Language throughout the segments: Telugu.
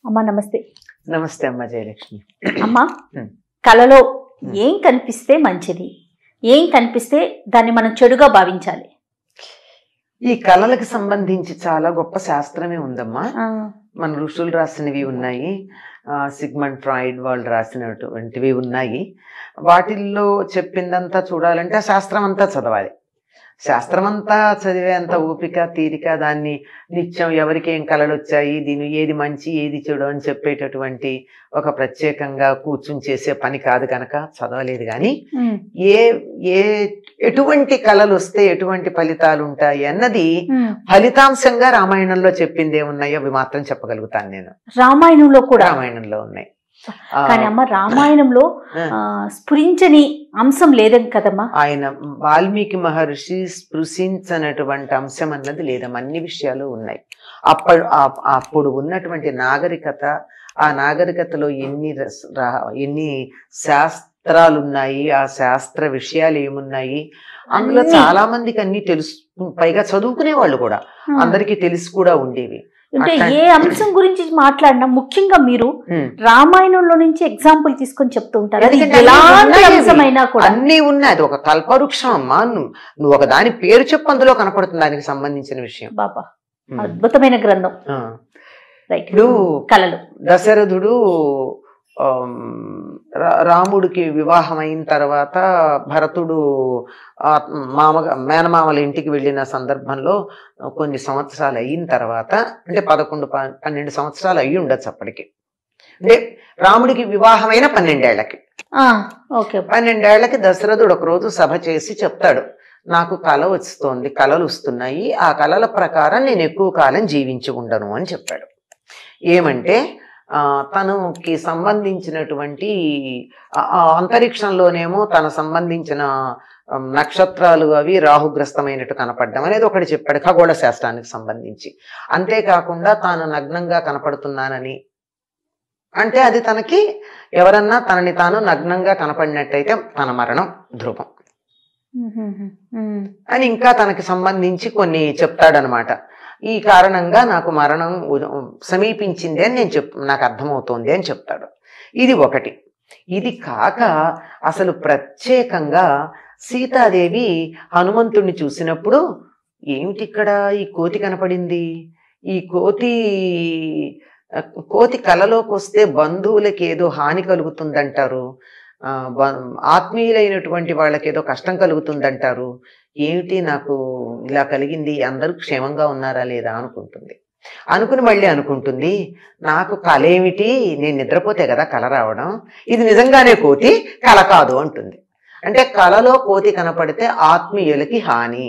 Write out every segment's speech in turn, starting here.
అమ్మా నమస్తే. నమస్తే అమ్మ జయలక్ష్మి. అమ్మా, కళలో ఏం కనిపిస్తే మంచిది, ఏం కనిపిస్తే దాన్ని మనం చెడుగా భావించాలి? ఈ కళలకు సంబంధించి చాలా గొప్ప శాస్త్రమే ఉందమ్మా. మన ఋషులు రాసినవి ఉన్నాయి, సిగ్మండ్ ఫ్రాయిడ్ వాళ్ళు రాసినటువంటివి ఉన్నాయి. వాటిల్లో చెప్పిందంతా చూడాలంటే ఆ శాస్త్రం అంతా చదవాలి. శాస్త్రం అంతా చదివేంత ఓపిక తీరిక, దాన్ని నిత్యం ఎవరికి ఏం కళలు వచ్చాయి, దీని ఏది మంచి ఏది చెడు అని చెప్పేటటువంటి ఒక ప్రత్యేకంగా కూర్చుని చేసే పని కాదు కనుక చదవలేదు. కానీ ఎటువంటి కళలు వస్తే ఎటువంటి ఫలితాలు ఉంటాయి అన్నది ఫలితాంశంగా రామాయణంలో చెప్పింది ఏమున్నాయో అవి మాత్రం చెప్పగలుగుతాను నేను. రామాయణంలో కూడా రామాయణంలో ఉన్నాయి. కానీ అమ్మ, రామాయణంలో స్ఫురించని అంశం లేదని కదమ్మా. ఆయన వాల్మీకి మహర్షి స్పృశించనటువంటి అంశం అన్నది లేదమ్మా. అన్ని విషయాలు ఉన్నాయి. అప్పుడు ఉన్నటువంటి నాగరికత, ఆ నాగరికతలో ఎన్ని శాస్త్రాలు ఉన్నాయి, ఆ శాస్త్ర విషయాలు ఏమున్నాయి, అందులో చాలా మందికి అన్ని తెలుసు. పైగా చదువుకునే వాళ్ళు కూడా అందరికీ తెలిసి కూడా ఉండేవి. అంటే ఏ అంశం గురించి మాట్లాడినా ముఖ్యంగా మీరు రామాయణంలో నుంచి ఎగ్జాంపుల్ తీసుకొని చెప్తూ ఉంటారు. అన్ని ఉన్నాయి. అది ఒక కల్పవృక్షం అమ్మా. నువ్వు ఒక దాని పేరు చెప్పు, అందులో కనపడుతుంది దానికి సంబంధించిన విషయం. బాబా, అద్భుతమైన గ్రంథం. ఇప్పుడు కళలు, దశరథుడు రాముడికి వివాహం అయిన తర్వాత భరతుడు మేనమామల ఇంటికి వెళ్ళిన సందర్భంలో కొన్ని సంవత్సరాలు అయిన తర్వాత, అంటే 11-12 సంవత్సరాలు అయ్యి ఉండొచ్చు అప్పటికి. అంటే రాముడికి వివాహమైన 12 ఏళ్లకి 12 ఏళ్లకి దశరథుడు ఒకరోజు సభ చేసి చెప్తాడు, నాకు కళ వస్తోంది, కళలు వస్తున్నాయి, ఆ కళల ప్రకారం నేను ఎక్కువ కాలం జీవించి ఉండను అని చెప్పాడు. ఏమంటే తనకి సంబంధించినటువంటి అంతరిక్షంలోనేమో తన సంబంధించిన నక్షత్రాలు అవి రాహుగ్రస్తమైనట్టు కనపడడం అనేది ఒకటి చెప్పాడు, ఖగోళ శాస్త్రానికి సంబంధించి. అంతేకాకుండా తాను నగ్నంగా కనపడుతున్నానని, అంటే అది తనకి ఎవరన్నా తనని తాను నగ్నంగా కనపడినట్టయితే తన మరణం ధ్రువం అని ఇంకా తనకి సంబంధించి కొన్ని చెప్తాడనమాట. ఈ కారణంగా నాకు మరణం సమీపించింది అని నాకు అర్థమవుతోంది అని చెప్తాడు. ఇది ఒకటి. ఇది కాక అసలు ప్రత్యేకంగా సీతాదేవి హనుమంతుడిని చూసినప్పుడు, ఏమిటి ఇక్కడ ఈ కోతి కనపడింది, ఈ కోతి కలలోకి వస్తే బంధువులకి ఏదో హాని కలుగుతుందంటారు, ఆత్మీయులైనటువంటి వాళ్ళకి ఏదో కష్టం కలుగుతుందంటారు, ఏమిటి నాకు ఇలా కలిగింది, అందరూ క్షేమంగా ఉన్నారా లేదా అనుకుని మళ్ళీ అనుకుంటుంది, నాకు కళ ఏమిటి, నేను నిద్రపోతే కదా కళ రావడం, ఇది నిజంగానే కోతి, కళ కాదు అంటుంది. అంటే కళలో కోతి కనపడితే ఆత్మీయులకి హాని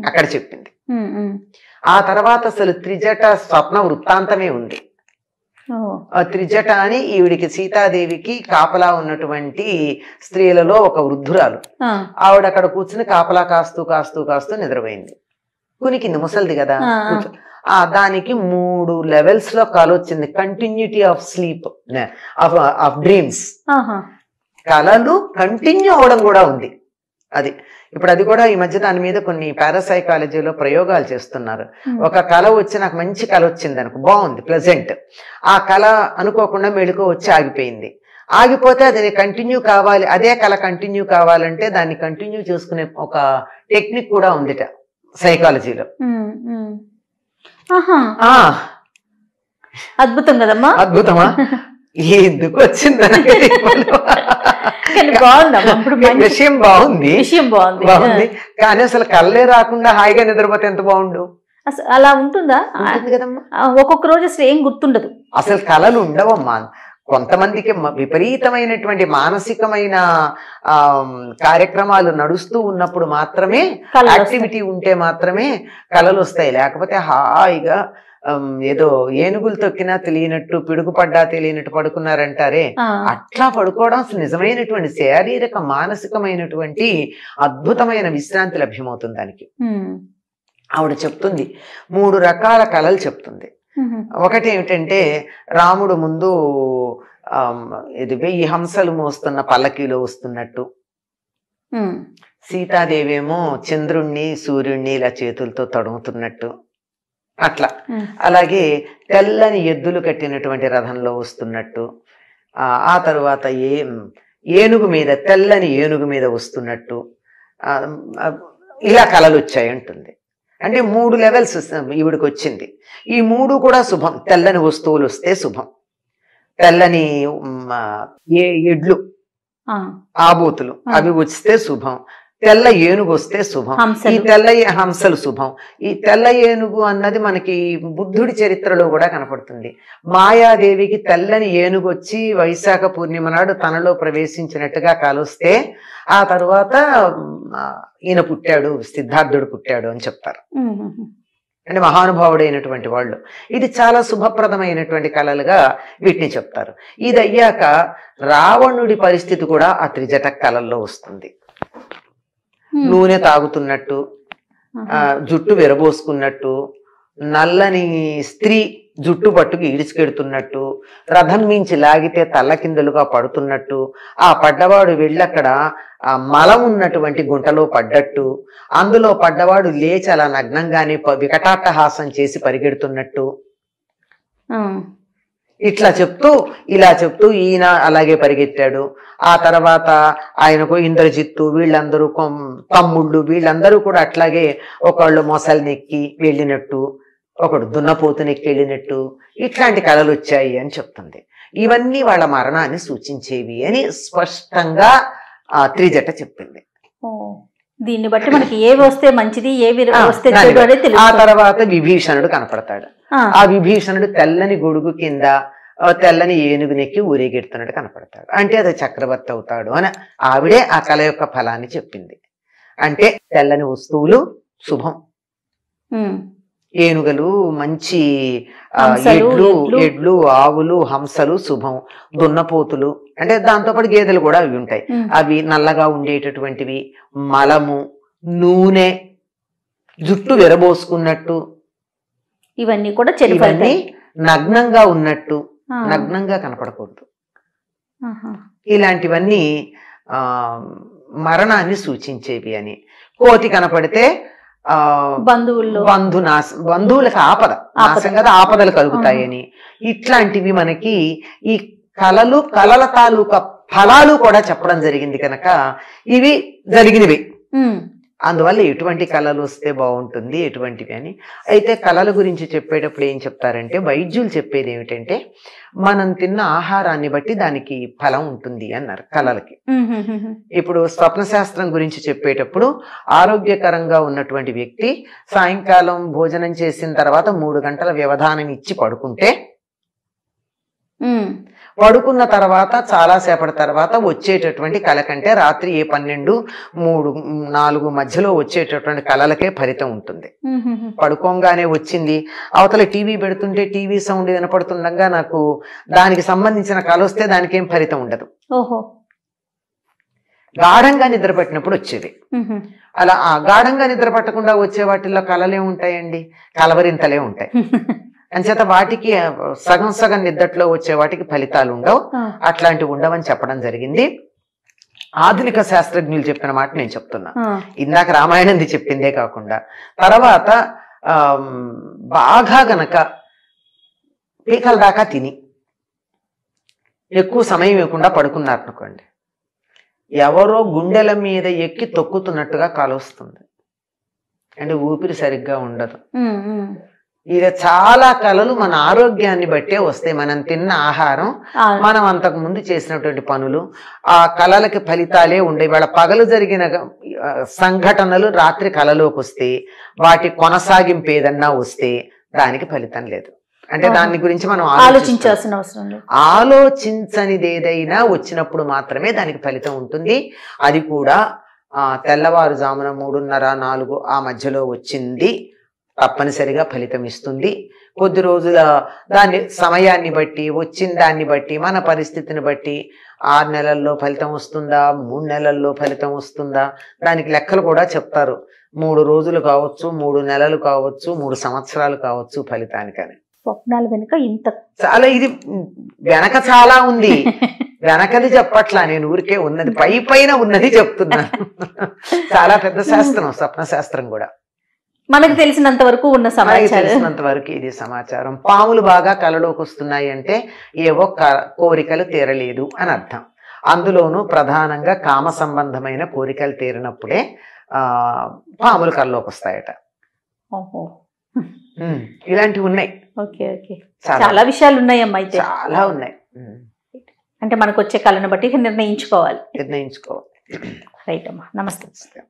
అక్కడ చెప్పింది. ఆ తర్వాత అసలు త్రిజట స్వప్న వృత్తాంతమే ఉంది. త్రిజట అని ఈవిడికి సీతాదేవికి కాపలా ఉన్నటువంటి స్త్రీలలో ఒక వృద్ధురాలు. ఆవిడ అక్కడ కూర్చుని కాపలా కాస్తూ నిద్రపోయింది. కునికింది, ముసలిది కదా. దానికి 3 levels లో కళ వచ్చింది. Continuity of sleep, of dreams. కళలు కంటిన్యూ అవడం కూడా ఉంది. అది ఇప్పుడు అది కూడా ఈ మధ్య దాని మీద కొన్ని పారాసైకాలజీలో ప్రయోగాలు చేస్తున్నారు. ఒక కళ వచ్చి, నాకు మంచి కళ వచ్చింది అనుకో, బాగుంది, ప్లెజెంట్, ఆ కళ అనుకోకుండా మెళుకో వచ్చి ఆగిపోయింది. ఆగిపోతే అది కంటిన్యూ కావాలి, అదే కళ కంటిన్యూ కావాలంటే దాన్ని కంటిన్యూ చేసుకునే ఒక టెక్నిక్ కూడా ఉందిట సైకాలజీలో. అద్భుతం కదమ్మా. అద్భుతమా? ఎందుకు వచ్చింది విషయం బాగుంది, కానీ అసలు కళ్ళే రాకుండా హాయిగా నిద్రపోతే ఎంత బాగుండు. అలా ఉంటుందా కదమ్మా? ఒక్కొక్క రోజు అసలు ఏం గుర్తుండదు, అసలు కళలు ఉండవమ్మా. కొంతమందికి విపరీతమైనటువంటి మానసికమైన కార్యక్రమాలు నడుస్తూ ఉన్నప్పుడు మాత్రమే, యాక్టివిటీ ఉంటే మాత్రమే కళలు వస్తాయి. లేకపోతే హాయిగా ఏదో ఏనుగులు తొక్కినా తెలియనట్టు, పిడుగుపడ్డా తెలియనట్టు పడుకున్నారంటారే, అట్లా పడుకోవడం నిజమైనటువంటి శారీరక మానసికమైనటువంటి అద్భుతమైన విశ్రాంతి లభ్యమవుతుంది దానికి. ఆవిడ చెప్తుంది 3 రకాల కళలు చెప్తుంది. ఒకటి ఏమిటంటే, రాముడు ముందు ఇది 1000 హంసలు మోస్తున్న పల్లకీలో వస్తున్నట్టు, సీతాదేవేమో చంద్రుణ్ణి సూర్యుణ్ణి ఇలా చేతులతో తడుముతున్నట్టు, అట్లా. అలాగే తెల్లని ఎద్దులు కట్టినటువంటి రథంలో వస్తున్నట్టు, ఆ తరువాత ఏనుగు మీద, తెల్లని ఏనుగు మీద వస్తున్నట్టు, ఇలా కళలు వచ్చాయి అంటుంది. అంటే 3 లెవెల్స్ ఈవిడికి వచ్చింది. ఈ 3 కూడా శుభం. తెల్లని వస్తువులు వస్తే శుభం, తెల్లని ఎడ్లు ఆబోతులు అవి వస్తే శుభం, తెల్ల ఏనుగు వస్తే శుభం, ఈ తెల్ల హంసలు శుభం. ఈ తెల్ల ఏనుగు అన్నది మనకి బుద్ధుడి చరిత్రలో కూడా కనపడుతుంది. మాయాదేవికి తెల్లని ఏనుగు వచ్చి వైశాఖ పూర్ణిమ నాడు తనలో ప్రవేశించినట్టుగా కాలుస్తే ఆ తరువాత ఈయన పుట్టాడు, సిద్ధార్థుడు పుట్టాడు అని చెప్తారు. అంటే మహానుభావుడైనటువంటి వాళ్ళు. ఇది చాలా శుభప్రదమైనటువంటి కళలుగా వీటిని చెప్తారు. ఇది అయ్యాక రావణుడి పరిస్థితి కూడా ఆ త్రిజట కళల్లో వస్తుంది. నూనె తాగుతున్నట్టు, జుట్టు విరబోసుకున్నట్టు, నల్లని స్త్రీ జుట్టు పట్టుకు ఈడ్చుకెడుతున్నట్టు, రథం మించి లాగితే తల్లకిందులుగా పడుతున్నట్టు, ఆ పడ్డవాడు వెళ్ళక్కడ ఆ మలం ఉన్నటువంటి గుంటలో పడ్డట్టు, అందులో పడ్డవాడు లేచి అలా నగ్నంగానే వికటాట్టహాసం చేసి పరిగెడుతున్నట్టు, ఇట్లా చెప్తూ ఇలా చెప్తూ ఈయన అలాగే పరిగెత్తాడు. ఆ తర్వాత ఆయనకు ఇంద్రజిత్తు వీళ్ళందరూ తమ్ముళ్ళు వీళ్ళందరూ కూడా అట్లాగే ఒకళ్ళు మొసలినెక్కి వెళ్ళినట్టు, ఒకడు దున్నపోతునెక్కి వెళ్ళినట్టు, ఇట్లాంటి కళలు వచ్చాయి అని చెప్తుంది. ఇవన్నీ వాళ్ళ మరణాన్ని సూచించేవి అని స్పష్టంగా త్రిజట చెప్పింది. దీన్ని బట్టి మనకి ఏవి వస్తే మంచిది, ఏవి వస్తే చెడు. ఆ తర్వాత విభీషణుడు కనపడతాడు. ఆ విభీషణుడు తెల్లని గొడుగు కింద తెల్లని ఏనుగునెక్కి ఊరేగెడుతున్నట్టు కనపడతాడు. అంటే అది చక్రవర్తి అవుతాడు అని ఆవిడే ఆ కళ యొక్క ఫలాన్ని చెప్పింది. అంటే తెల్లని వస్తువులు శుభం, ఏనుగలు మంచి, ఎడ్లు ఆవులు హంసలు శుభం, దున్నపోతులు అంటే దాంతోపాటు గేదెలు కూడా అవి ఉంటాయి, అవి నల్లగా ఉండేటటువంటివి, మలము, నూనె, జుట్టు విరబోసుకున్నట్టు, ఇవన్నీ కూడా చెడు. నగ్నంగా ఉన్నట్టు, నగ్నంగా కనపడకూడదు, ఇలాంటివన్నీ మరణాన్ని సూచించేవి అని. కోతి కనపడితే బంధువులకు ఆపద నాశం కదా, ఆపదలు కలుగుతాయని. ఇట్లాంటివి మనకి ఈ కళల తాలూకా ఫలాలు కూడా చెప్పడం జరిగింది కనుక ఇవి జరిగినవి. అందువల్ల ఎటువంటి కళలు వస్తే బాగుంటుంది, ఎటువంటివి అని. అయితే కళల గురించి చెప్పేటప్పుడు ఏం చెప్తారంటే, వైద్యులు చెప్పేది ఏమిటంటే మనం తిన్న ఆహారాన్ని బట్టి దానికి ఫలం ఉంటుంది అన్నారు కళలకి. ఇప్పుడు స్వప్న శాస్త్రం గురించి చెప్పేటప్పుడు ఆరోగ్యకరంగా ఉన్నటువంటి వ్యక్తి సాయంకాలం భోజనం చేసిన తర్వాత 3 గంటల వ్యవధానం ఇచ్చి పడుకుంటే, పడుకున్న తర్వాత చాలాసేపటి తర్వాత వచ్చేటటువంటి కళ కంటే రాత్రి 12, 3, 4 మధ్యలో వచ్చేటటువంటి కళలకే ఫలితం ఉంటుంది. పడుకోగానే వచ్చింది, అవతల టీవీ పెడుతుంటే టీవీ సౌండ్ వినపడుతుండగా నాకు దానికి సంబంధించిన కళ వస్తే దానికి ఏం ఫలితం ఉండదు. గాఢంగా నిద్ర పట్టినప్పుడు వచ్చేది. అలా ఆ గాఢంగా నిద్ర పట్టకుండా వచ్చే వాటిల్లో కళలే ఉంటాయండి, కలవరింతలే ఉంటాయి. అంచేత వాటికి సగం సగం నిద్రలో వచ్చే వాటికి ఫలితాలు ఉండవు, అట్లాంటివి ఉండవని చెప్పడం జరిగింది. ఆధునిక శాస్త్రజ్ఞులు చెప్పిన మాట నేను చెప్తున్నా, ఇందాక రామాయణంది చెప్పిందే కాకుండా. తర్వాత బాగా గనక పీకల దాకా తిని ఎక్కువ సమయం ఇవ్వకుండా పడుకున్నారనుకోండి, ఎవరో గుండెల మీద ఎక్కి తొక్కుతున్నట్టుగా కాలొస్తుంది, అంటే ఊపిరి సరిగ్గా ఉండదు. ఇక చాలా కళలు మన ఆరోగ్యాన్ని బట్టే వస్తాయి. మనం తిన్న ఆహారం, మనం అంతకు ముందు చేసినటువంటి పనులు, ఆ కళలకి ఫలితాలే ఉండే. వాళ్ళ పగలు జరిగిన సంఘటనలు రాత్రి కళలోకి వస్తే, వాటి కొనసాగింపు ఏదన్నా వస్తే దానికి ఫలితం లేదు. అంటే దాని గురించి మనం ఆలోచించాల్సిన అవసరం లేదు. ఆలోచించనిది ఏదైనా వచ్చినప్పుడు మాత్రమే దానికి ఫలితం ఉంటుంది. అది కూడా తెల్లవారుజామున 3:30, 4 ఆ మధ్యలో వచ్చింది తప్పనిసరిగా ఫలితం ఇస్తుంది. కొద్ది రోజుల దాని సమయాన్ని బట్టి, వచ్చిన దాన్ని బట్టి, మన పరిస్థితిని బట్టి 6 నెలల్లో ఫలితం వస్తుందా, 3 నెలల్లో ఫలితం వస్తుందా, దానికి లెక్కలు కూడా చెప్తారు. 3 రోజులు కావచ్చు, 3 నెలలు కావచ్చు, 3 సంవత్సరాలు కావచ్చు ఫలితానికని. స్వప్నాల వెనుక ఇంత చాలా, ఇది వెనక చాలా ఉంది. వెనకది చెప్పట్లా, నేను ఊరికే ఉన్నది పైన ఉన్నది చెప్తున్నాను. చాలా పెద్ద శాస్త్రం స్వప్న శాస్త్రం కూడా. మనకు తెలిసినంత వరకు ఉన్న మనకి సమాచారం. తెలిసినంత వరకు ఇది సమాచారం. పాములు బాగా కలలోకి వస్తున్నాయి అంటే ఏవో కోరికలు తీరలేదు అని అర్థం. అందులోనూ ప్రధానంగా కామ సంబంధమైన కోరికలు తీరినప్పుడే పాములు కలలోకి వస్తాయట. ఓహో. ఇలాంటివి ఉన్నాయి. Okay okay. చాలా విషయాలు ఉన్నాయమ్మా. అయితే చాలా ఉన్నాయి. అంటే మనకు వచ్చే కళను బట్టి నిర్ణయించుకోవాలి. నిర్ణయించుకోవాలి. రైట్ అమ్మా. నమస్తే.